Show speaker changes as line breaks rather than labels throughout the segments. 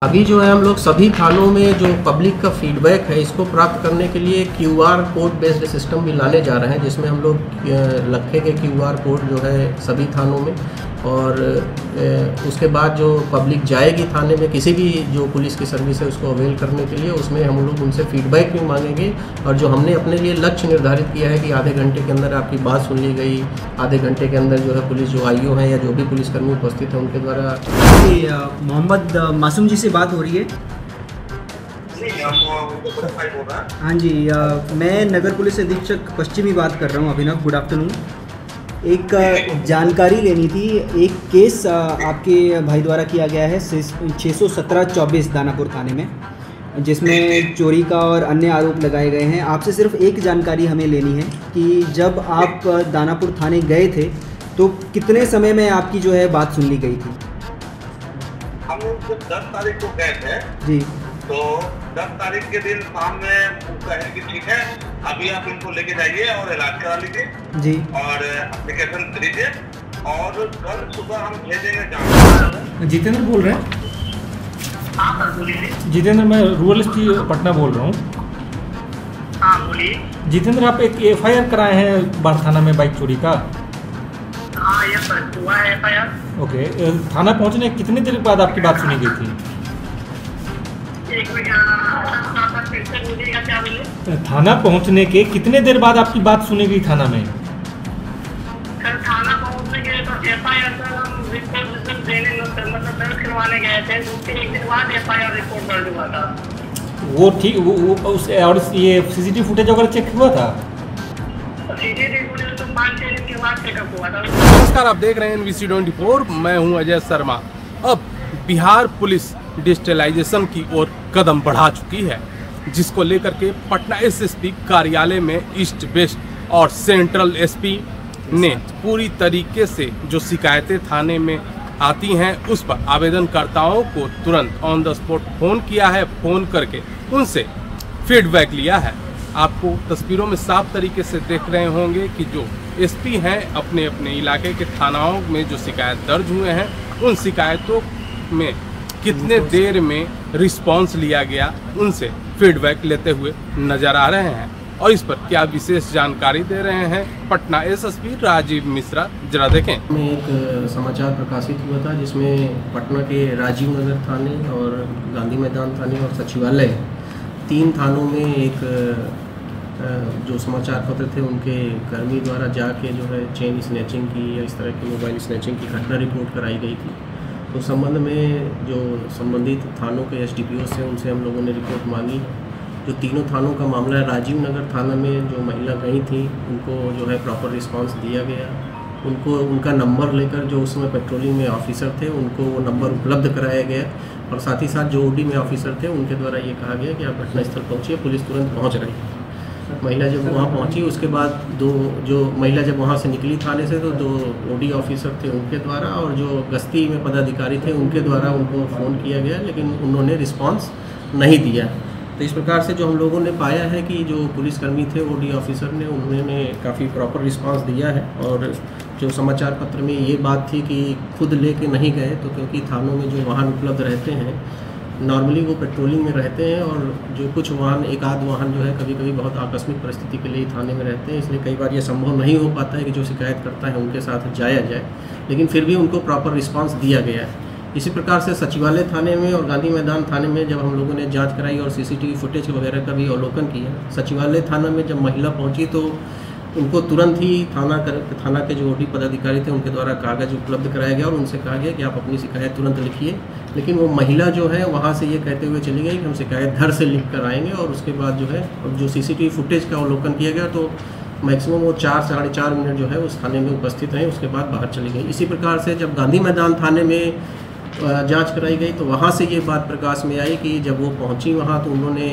अभी जो है हम लोग सभी थानों में जो पब्लिक का फीडबैक है इसको प्राप्त करने के लिए QR कोड बेस्ड सिस्टम भी लाने जा रहे हैं, जिसमें हम लोग रखेंगे QR कोड जो है सभी थानों में। और उसके बाद जो पब्लिक जाएगी थाने में किसी भी जो पुलिस की सर्विस है उसको अवेल करने के लिए, उसमें हम लोग उनसे फीडबैक भी मांगेंगे। और जो हमने अपने लिए लक्ष्य निर्धारित किया है कि आधे घंटे के अंदर आपकी बात सुन ली गई, आधे घंटे के अंदर जो है पुलिस जो IO हैं या जो भी पुलिसकर्मी उपस्थित हैं उनके द्वारा।
मोहम्मद मासूम जी से बात हो रही है? हाँ जी, मैं नगर पुलिस अधीक्षक पश्चिमी बात कर रहा हूँ, अभिनव। Good afternoon. एक जानकारी लेनी थी। एक केस आपके भाई द्वारा किया गया है 617/24 दानापुर थाने में, जिसमें चोरी का और अन्य आरोप लगाए गए हैं। आपसे सिर्फ एक जानकारी हमें लेनी है कि जब आप दानापुर थाने गए थे तो कितने समय में आपकी जो है बात सुन ली गई थी?
हम लोग जब 10 तारीख को गए थे
जी,
तो 10 तारीख के दिन शाम में कहे कि ठीक है अभी आप इनको लेके जाइए और इलाज करा लीजिए
जी,
और एप्लीकेशन दीजिए और कल सुबह हम भेजेंगे जांच।
जितेंद्र बोल रहे हैं?
हाँ सर बोलिए।
जितेंद्र, मैं रूरल एसपी पटना बोल रहा हूँ।
हाँ बोलिए।
जितेंद्र, आप एक FIR कराए हैं बाढ़ थाना में बाइक चोरी का?
हाँ ये सर हुआ है FIR।
ओके, थाना पहुँचने कितने देर बाद आपकी बात सुनी गई थी? थाना पहुंचने के कितने देर बाद आपकी बात सुनी गई थाना में?
सर थाना पहुंचने के तो FIR सर हम रिपोर्ट देने मतलब दर्ज करवाने गए थे, उसके एक दिन बाद FIR रिपोर्ट दर्ज हुआ था।
वो ठीक, वो उस और ये CCTV फुटेज वगैरह चेक हुआ था?
CCTV फुटेज तो 5-6 दिन के बाद चेकअप हुआ था।
नमस्कार, आप देख रहे हैं NBC 24। मैं हूं अजय शर्मा। अब बिहार पुलिस डिजिटलाइजेशन की ओर कदम बढ़ा चुकी है, जिसको लेकर के पटना SSP कार्यालय में ईस्ट, वेस्ट और सेंट्रल SP ने पूरी तरीके से जो शिकायतें थाने में आती हैं उस पर आवेदनकर्ताओं को तुरंत ऑन द स्पॉट फ़ोन किया है। फ़ोन करके उनसे फीडबैक लिया है। आपको तस्वीरों में साफ तरीके से देख रहे होंगे कि जो SP हैं अपने अपने इलाके के थानाओं में जो शिकायत दर्ज हुए हैं उन शिकायतों में कितने देर में रिस्पांस लिया गया, उनसे फीडबैक लेते हुए नजर आ रहे हैं। और इस पर क्या विशेष जानकारी दे रहे हैं पटना SSP राजीव मिश्रा, जरा देखें।
में एक समाचार प्रकाशित हुआ था जिसमें पटना के राजीव नगर थाने और गांधी मैदान थाने और सचिवालय 3 थानों में एक जो समाचार पत्र थे उनके कर्मी द्वारा जाके जो है चेन स्नैचिंग की या इस तरह की मोबाइल स्नैचिंग की घटना रिपोर्ट कराई गई थी। तो संबंध में जो संबंधित थानों के SDPO से उनसे हम लोगों ने रिपोर्ट मांगी। जो तीनों थानों का मामला है, राजीव नगर थाना में जो महिला गई थी उनको जो है प्रॉपर रिस्पांस दिया गया। उनको उनका नंबर लेकर जो उसमें पेट्रोलिंग में ऑफिसर थे उनको वो नंबर उपलब्ध कराया गया और साथ ही साथ जो OD में ऑफिसर थे उनके द्वारा ये कहा गया कि आप घटनास्थल पहुँचिए, पुलिस तुरंत पहुँच रही है। महिला जब वहाँ पहुँची उसके बाद महिला जब वहाँ से निकली थाने से तो 2 OD ऑफिसर थे उनके द्वारा और जो गश्ती में पदाधिकारी थे उनके द्वारा उनको फ़ोन किया गया, लेकिन उन्होंने रिस्पांस नहीं दिया। तो इस प्रकार से जो हम लोगों ने पाया है कि जो पुलिसकर्मी थे OD ऑफिसर ने उन्होंने काफ़ी प्रॉपर रिस्पांस दिया है। और जो समाचार पत्र में ये बात थी कि खुद लेके नहीं गए, तो क्योंकि थानों में जो वाहन उपलब्ध रहते हैं नॉर्मली वो पेट्रोलिंग में रहते हैं और जो कुछ वाहन, एक आध वाहन जो है कभी कभी बहुत आकस्मिक परिस्थिति के लिए थाने में रहते हैं, इसलिए कई बार ये संभव नहीं हो पाता है कि जो शिकायत करता है उनके साथ जाया जाए, लेकिन फिर भी उनको प्रॉपर रिस्पांस दिया गया है। इसी प्रकार से सचिवालय थाने में और गांधी मैदान थाने में जब हम लोगों ने जांच कराई और CCTV फुटेज वगैरह का भी अवलोकन किया, सचिवालय थाना में जब महिला पहुंची तो उनको तुरंत ही थाना के जो OD पदाधिकारी थे उनके द्वारा कागज़ उपलब्ध कराया गया और उनसे कहा गया कि आप अपनी शिकायत तुरंत लिखिए। लेकिन वो महिला जो है वहाँ से ये कहते हुए चली गई कि हम शिकायत घर से लिख कर आएँगे। और उसके बाद जो है जो CCTV फुटेज का अवलोकन किया गया तो मैक्सिमम वो 4 साढ़े 4 मिनट जो है उस थाने में उपस्थित रहे, उसके बाद बाहर चली गई। इसी प्रकार से जब गांधी मैदान थाने में जांच कराई गई तो वहाँ से ये बात प्रकाश में आई कि जब वो पहुँची वहाँ तो उन्होंने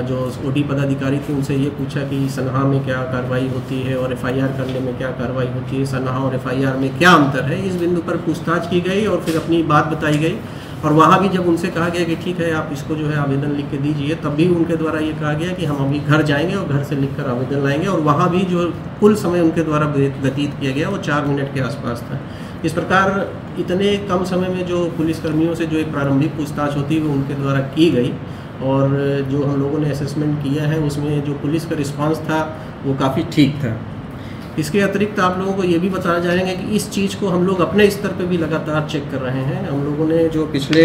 जो OD पदाधिकारी थे उनसे ये पूछा कि सनहा में क्या कार्रवाई होती है और FIR करने में क्या कार्रवाई होती है, सनहा और FIR में क्या अंतर है। इस बिंदु पर पूछताछ की गई और फिर अपनी बात बताई गई। और वहाँ भी जब उनसे कहा गया कि ठीक है आप इसको जो है आवेदन लिख के दीजिए, तब भी उनके द्वारा ये कहा गया कि हम अभी घर जाएंगे और घर से लिखकर आवेदन लाएंगे। और वहाँ भी जो कुल समय उनके द्वारा व्यतीत किया गया वो 4 मिनट के आसपास था। इस प्रकार इतने कम समय में जो पुलिसकर्मियों से जो एक प्रारंभिक पूछताछ होती है वो उनके द्वारा की गई, और जो हम लोगों ने असेसमेंट किया है उसमें जो पुलिस का रिस्पांस था वो काफ़ी ठीक था। इसके अतिरिक्त आप लोगों को ये भी बताना चाहेंगे कि इस चीज़ को हम लोग अपने स्तर पे भी लगातार चेक कर रहे हैं। हम लोगों ने जो पिछले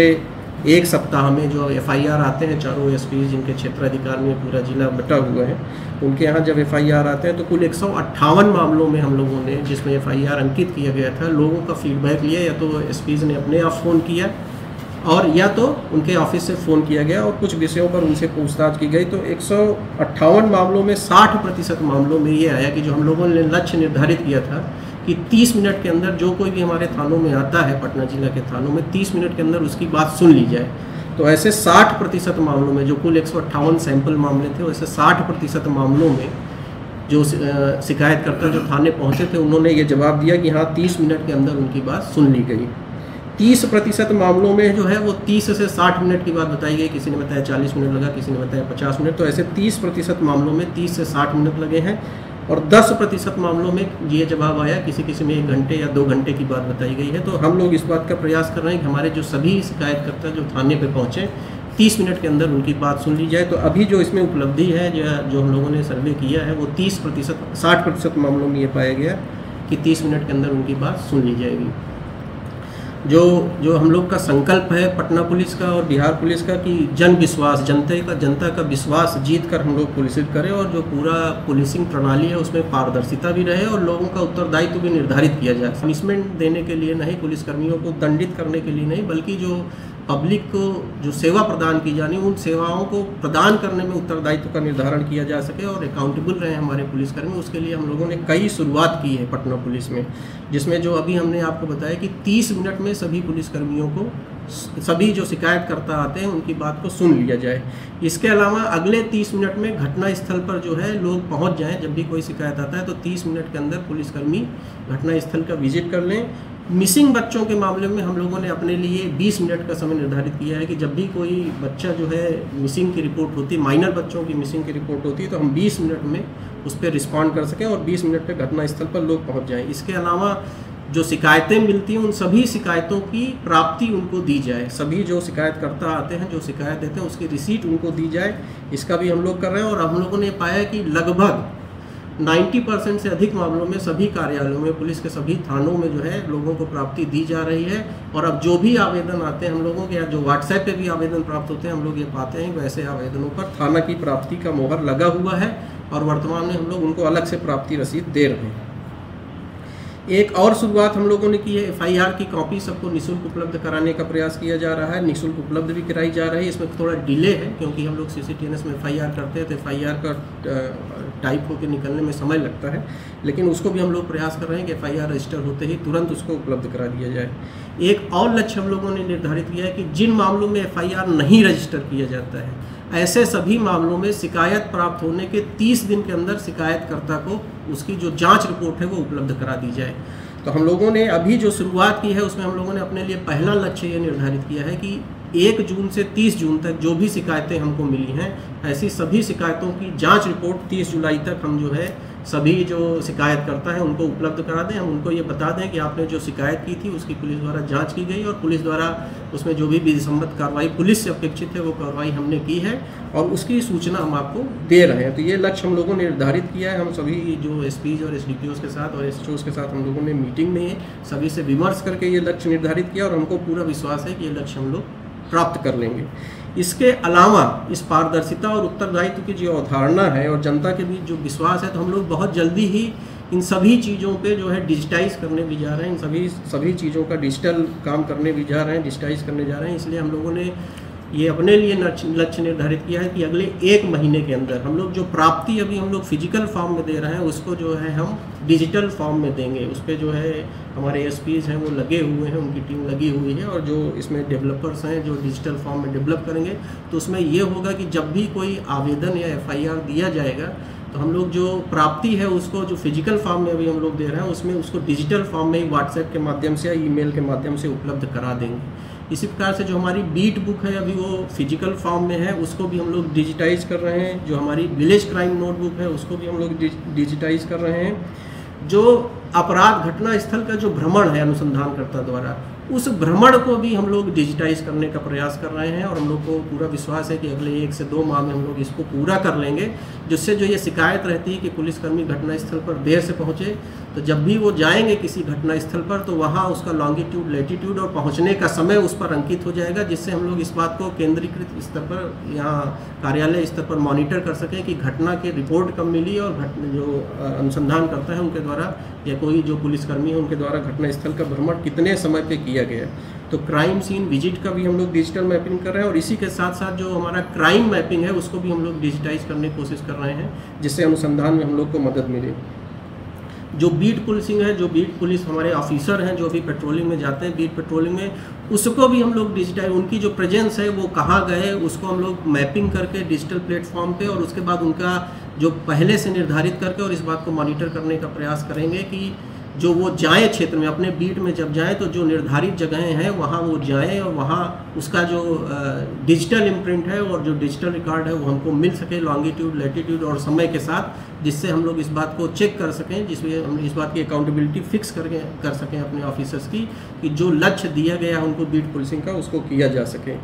एक सप्ताह में जो FIR आते हैं, चारों SP जिनके क्षेत्राधिकार में पूरा जिला बटा हुआ है, उनके यहाँ जब FIR आते हैं तो कुल 158 मामलों में हम लोगों ने, जिसमें FIR अंकित किया गया था, लोगों का फीडबैक लिया, या तो SPs ने अपने आप फ़ोन किया और या तो उनके ऑफिस से फ़ोन किया गया और कुछ विषयों पर उनसे पूछताछ की गई। तो 158 मामलों में 60% मामलों में ये आया कि जो हम लोगों ने लक्ष्य निर्धारित किया था कि 30 मिनट के अंदर जो कोई भी हमारे थानों में आता है, पटना जिला के थानों में 30 मिनट के अंदर उसकी बात सुन ली जाए। तो ऐसे 60% मामलों में, जो कुल 158 सैंपल मामले थे, वैसे 60% मामलों में जो शिकायतकर्ता जो थाने पहुँचे थे उन्होंने ये जवाब दिया कि हाँ 30 मिनट के अंदर उनकी बात सुन ली गई। 30% मामलों में जो है वो 30 से 60 मिनट की बात बताई गई, किसी ने बताया 40 मिनट लगा, किसी ने बताया 50 मिनट। तो ऐसे 30% मामलों में 30 से 60 मिनट लगे हैं, और 10% मामलों में ये जवाब आया, किसी में 1 घंटे या 2 घंटे की बात बताई गई है। तो हम लोग इस बात का प्रयास कर रहे हैं कि हमारे जो सभी शिकायतकर्ता जो थाने पे पहुँचे 30 मिनट के अंदर उनकी बात सुन ली जाए। तो अभी जो इसमें उपलब्धि है, जो हम लोगों ने सर्वे किया है, वो 60% मामलों में ये पाया गया कि 30 मिनट के अंदर उनकी बात सुन ली जाएगी। जो हम लोग का संकल्प है पटना पुलिस का और बिहार पुलिस का कि जन विश्वास, जनता का विश्वास जीत कर हम लोग पुलिसिंग करें, और जो पूरा पुलिसिंग प्रणाली है उसमें पारदर्शिता भी रहे और लोगों का उत्तरदायित्व भी निर्धारित किया जाए। पनिशमेंट देने के लिए नहीं, पुलिसकर्मियों को दंडित करने के लिए नहीं, बल्कि जो पब्लिक को जो सेवा प्रदान की जानी, उन सेवाओं को प्रदान करने में उत्तरदायित्व का निर्धारण किया जा सके और अकाउंटेबल रहे हमारे पुलिसकर्मी। उसके लिए हम लोगों ने कई शुरुआत की है पटना पुलिस में, जिसमें जो अभी हमने आपको बताया कि 30 मिनट में सभी पुलिसकर्मियों को, सभी जो शिकायतकर्ता आते हैं उनकी बात को सुन लिया जाए। इसके अलावा अगले 30 मिनट में घटना स्थल पर जो है लोग पहुंच जाएं। जब भी कोई शिकायत आता है तो 30 मिनट के अंदर पुलिसकर्मी घटना स्थल का विजिट कर लें। मिसिंग बच्चों के मामले में हम लोगों ने अपने लिए 20 मिनट का समय निर्धारित किया है कि जब भी कोई बच्चा जो है मिसिंग की रिपोर्ट होती है, माइनर बच्चों की मिसिंग की रिपोर्ट होती है, तो हम 20 मिनट में उस पर रिस्पॉन्ड कर सकें और 20 मिनट पर घटना स्थल पर लोग पहुंच जाएं। इसके अलावा जो शिकायतें मिलती हैं उन सभी शिकायतों की प्राप्ति उनको दी जाए। सभी जो शिकायतकर्ता आते हैं, जो शिकायत देते हैं, उसकी रिसीट उनको दी जाए। इसका भी हम लोग कर रहे हैं, और हम लोगों ने पाया कि लगभग 90% से अधिक मामलों में सभी कार्यालयों में, पुलिस के सभी थानों में जो है लोगों को प्राप्ति दी जा रही है। और अब जो भी आवेदन आते हैं हम लोगों के, या जो व्हाट्सएप पे भी आवेदन प्राप्त होते हैं, हम लोग ये पाते हैं कि वैसे आवेदनों पर थाना की प्राप्ति का मोहर लगा हुआ है, और वर्तमान में हम लोग उनको अलग से प्राप्ति रसीद दे रहे हैं। एक और शुरुआत हम लोगों ने की है, FIR की कॉपी सबको निःशुल्क उपलब्ध कराने का प्रयास किया जा रहा है। निःशुल्क उपलब्ध भी कराई जा रही है। इसमें थोड़ा डिले है क्योंकि हम लोग CCTNS में FIR करते हैं तो FIR का टाइप होकर निकलने में समय लगता है, लेकिन उसको भी हम लोग प्रयास कर रहे हैं कि FIR रजिस्टर होते ही तुरंत उसको उपलब्ध करा दिया जाए। एक और लक्ष्य हम लोगों ने निर्धारित किया है कि जिन मामलों में FIR नहीं रजिस्टर किया जाता है, ऐसे सभी मामलों में शिकायत प्राप्त होने के 30 दिन के अंदर शिकायतकर्ता को उसकी जो जांच रिपोर्ट है वो उपलब्ध करा दी जाए। तो हम लोगों ने अभी जो शुरुआत की है उसमें हम लोगों ने अपने लिए पहला लक्ष्य ये निर्धारित किया है कि 1 जून से 30 जून तक जो भी शिकायतें हमको मिली हैं, ऐसी सभी शिकायतों की जांच रिपोर्ट 30 जुलाई तक हम जो है सभी जो शिकायतकर्ता हैं उनको उपलब्ध करा दें। हम उनको ये बता दें कि आपने जो शिकायत की थी उसकी पुलिस द्वारा जांच की गई और पुलिस द्वारा उसमें जो भी विधिसम्मत कार्रवाई पुलिस से अपेक्षित है वो कार्रवाई हमने की है और उसकी सूचना हम आपको दे रहे हैं। तो ये लक्ष्य हम लोगों ने निर्धारित किया है। हम सभी जो SPs और SDPOs के साथ और SHOs के साथ हम लोगों ने मीटिंग में सभी से विमर्श करके ये लक्ष्य निर्धारित किया और हमको पूरा विश्वास है कि ये लक्ष्य हम लोग प्राप्त कर लेंगे। इसके अलावा इस पारदर्शिता और उत्तरदायित्व की जो अवधारणा है और जनता के बीच जो विश्वास है, तो हम लोग बहुत जल्दी ही इन सभी चीज़ों पे जो है डिजिटाइज करने भी जा रहे हैं। इन सभी चीज़ों का डिजिटल काम करने भी जा रहे हैं, डिजिटाइज करने जा रहे हैं। इसलिए हम लोगों ने ये अपने लिए लक्ष्य निर्धारित किया है कि अगले 1 महीने के अंदर हम लोग जो प्राप्ति अभी हम लोग फिजिकल फॉर्म में दे रहे हैं उसको जो है हम डिजिटल फॉर्म में देंगे। उस पर जो है हमारे SPs हैं वो लगे हुए हैं, उनकी टीम लगी हुई है और जो इसमें डेवलपर्स हैं जो डिजिटल फॉर्म में डेवलप करेंगे। तो उसमें ये होगा कि जब भी कोई आवेदन या FIR दिया जाएगा तो हम लोग जो प्राप्ति है उसको जो फिजिकल फॉर्म में अभी हम लोग दे रहे हैं उसमें उसको डिजिटल फॉर्म में ही व्हाट्सएप के माध्यम से या ईमेल के माध्यम से उपलब्ध करा देंगे। इसी प्रकार से जो हमारी बीट बुक है अभी वो फिजिकल फॉर्म में है, उसको भी हम लोग डिजिटाइज कर रहे हैं। जो हमारी विलेज क्राइम नोटबुक है उसको भी हम लोग डिजिटाइज कर रहे हैं। जो अपराध घटना स्थल का जो भ्रमण है अनुसंधानकर्ता द्वारा, उस भ्रमण को भी हम लोग डिजिटाइज करने का प्रयास कर रहे हैं और हम लोग को पूरा विश्वास है कि अगले 1 से 2 माह में हम लोग इसको पूरा कर लेंगे, जिससे जो ये शिकायत रहती है कि पुलिसकर्मी घटनास्थल पर देर से पहुँचे, तो जब भी वो जाएंगे किसी घटनास्थल पर तो वहाँ उसका लॉन्गिट्यूड लैटिट्यूड और पहुँचने का समय उस पर अंकित हो जाएगा, जिससे हम लोग इस बात को केंद्रीकृत स्तर पर यहाँ कार्यालय स्तर पर मॉनिटर कर सकें कि घटना की रिपोर्ट कब मिली और जो अनुसंधान करता है उनके द्वारा या कोई जो पुलिसकर्मी है उनके द्वारा घटनास्थल का भ्रमण कितने समय पे किया गया। तो क्राइम सीन विजिट का भी हम लोग डिजिटल मैपिंग कर रहे हैं और इसी के साथ साथ जो हमारा क्राइम मैपिंग है उसको भी हम लोग डिजिटाइज करने की कोशिश कर रहे हैं, जिससे अनुसंधान में हम लोग को मदद मिले। जो बीट पुलिसिंग है, जो बीट पुलिस हमारे ऑफिसर हैं जो भी पेट्रोलिंग में जाते हैं, बीट पेट्रोलिंग में, उसको भी हम लोग डिजिटाइज, उनकी जो प्रेजेंस है वो कहाँ गए उसको हम लोग मैपिंग करके डिजिटल प्लेटफॉर्म पे, और उसके बाद उनका जो पहले से निर्धारित करके और इस बात को मॉनिटर करने का प्रयास करेंगे कि जो वो जाएँ क्षेत्र में, अपने बीट में जब जाएँ तो जो निर्धारित जगहें हैं वहाँ वो जाएँ और वहाँ उसका जो डिजिटल इम्प्रिंट है और जो डिजिटल रिकॉर्ड है वो हमको मिल सके लॉन्गिट्यूड लैटिट्यूड और समय के साथ, जिससे हम लोग इस बात को चेक कर सकें, जिसमें हम इस बात की अकाउंटेबिलिटी फिक्स कर सकें अपने ऑफिसर्स की कि जो लक्ष्य दिया गया है उनको बीट पुलिसिंग का उसको किया जा सके।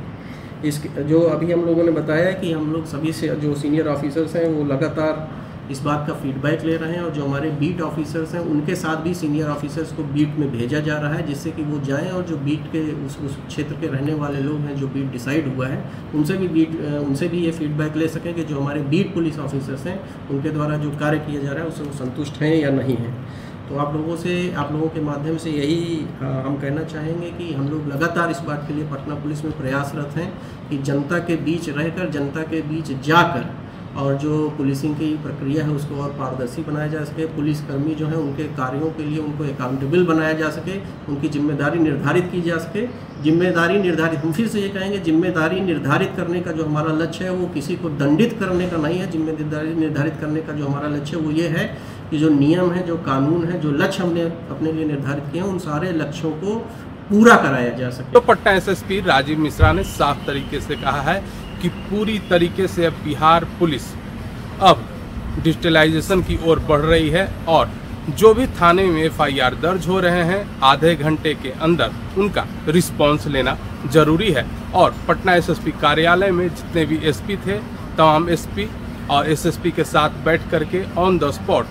इसके जो अभी हम लोगों ने बताया कि हम लोग सभी से जो सीनियर ऑफिसर्स हैं वो लगातार इस बात का फीडबैक ले रहे हैं और जो हमारे बीट ऑफिसर्स हैं उनके साथ भी सीनियर ऑफिसर्स को बीट में भेजा जा रहा है, जिससे कि वो जाएं और जो बीट के उस क्षेत्र के रहने वाले लोग हैं जो बीट डिसाइड हुआ है उनसे भी ये फीडबैक ले सकें कि जो हमारे बीट पुलिस ऑफिसर्स हैं उनके द्वारा जो कार्य किया जा रहा है उससे वो संतुष्ट हैं या नहीं हैं। तो आप लोगों के माध्यम से यही हम कहना चाहेंगे कि हम लोग लगातार इस बात के लिए पटना पुलिस में प्रयासरत हैं कि जनता के बीच रहकर, जनता के बीच जाकर और जो पुलिसिंग की प्रक्रिया है उसको और पारदर्शी बनाया जा सके, पुलिसकर्मी जो है उनके कार्यों के लिए उनको अकाउंटेबल बनाया जा सके, उनकी जिम्मेदारी निर्धारित की जा सके। जिम्मेदारी निर्धारित, हम फिर से ये कहेंगे, जिम्मेदारी निर्धारित करने का जो हमारा लक्ष्य है वो किसी को दंडित करने का नहीं है। जिम्मेदारी निर्धारित करने का जो हमारा लक्ष्य है वो ये है कि जो नियम है, जो कानून है, जो लक्ष्य हमने अपने लिए निर्धारित किए हैं उन सारे लक्ष्यों को पूरा कराया जा सके।
तो पटना एसएसपी राजीव मिश्रा ने साफ तरीके से कहा है कि पूरी तरीके से अब बिहार पुलिस अब डिजिटलाइजेशन की ओर बढ़ रही है और जो भी थाने में एफआईआर दर्ज हो रहे हैं आधे घंटे के अंदर उनका रिस्पांस लेना जरूरी है। और पटना एसएसपी कार्यालय में जितने भी एसपी थे तमाम एसपी और एसएसपी के साथ बैठ करके ऑन द स्पॉट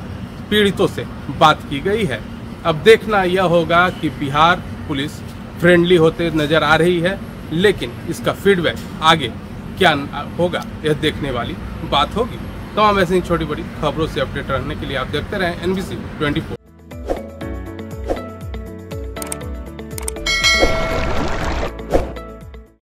पीड़ितों से बात की गई है। अब देखना यह होगा कि बिहार पुलिस फ्रेंडली होते नज़र आ रही है, लेकिन इसका फीडबैक आगे क्या होगा यह देखने वाली बात होगी। तमाम ऐसी छोटी बड़ी खबरों से अपडेट रहने के लिए आप देखते रहें NBC 24।